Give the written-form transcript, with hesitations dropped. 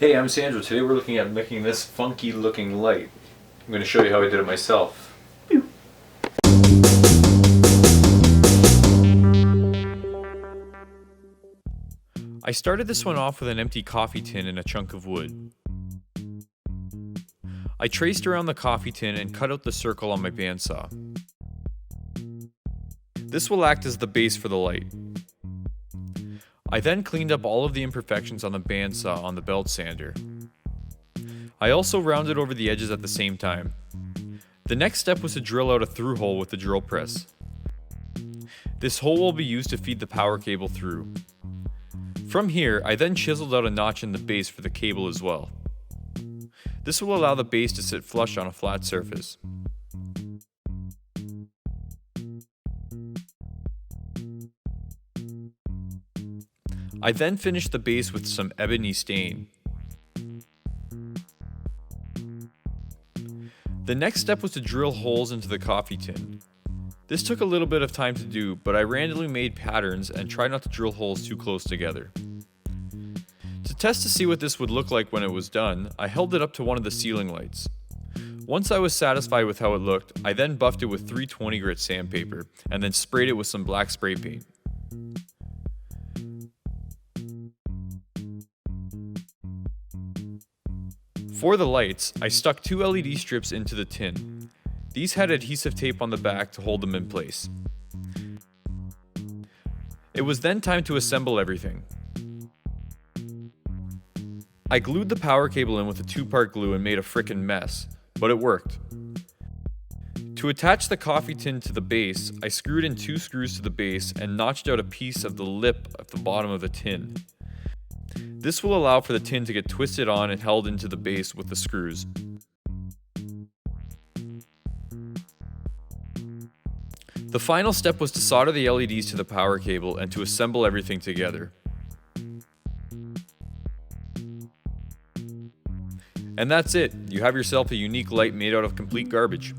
Hey, I'm Sandra. Today we're looking at making this funky looking light. I'm going to show you how I did it myself. I started this one off with an empty coffee tin and a chunk of wood. I traced around the coffee tin and cut out the circle on my bandsaw. This will act as the base for the light. I then cleaned up all of the imperfections on the bandsaw on the belt sander. I also rounded over the edges at the same time. The next step was to drill out a through hole with the drill press. This hole will be used to feed the power cable through. From here, I then chiseled out a notch in the base for the cable as well. This will allow the base to sit flush on a flat surface. I then finished the base with some ebony stain. The next step was to drill holes into the coffee tin. This took a little bit of time to do, but I randomly made patterns and tried not to drill holes too close together. To test to see what this would look like when it was done, I held it up to one of the ceiling lights. Once I was satisfied with how it looked, I then buffed it with 320 grit sandpaper and then sprayed it with some black spray paint. For the lights, I stuck 2 LED strips into the tin. These had adhesive tape on the back to hold them in place. It was then time to assemble everything. I glued the power cable in with a 2-part glue and made a frickin' mess, but it worked. To attach the coffee tin to the base, I screwed in 2 screws to the base and notched out a piece of the lip at the bottom of the tin. This will allow for the tin to get twisted on and held into the base with the screws. The final step was to solder the LEDs to the power cable and to assemble everything together. And that's it. You have yourself a unique light made out of complete garbage.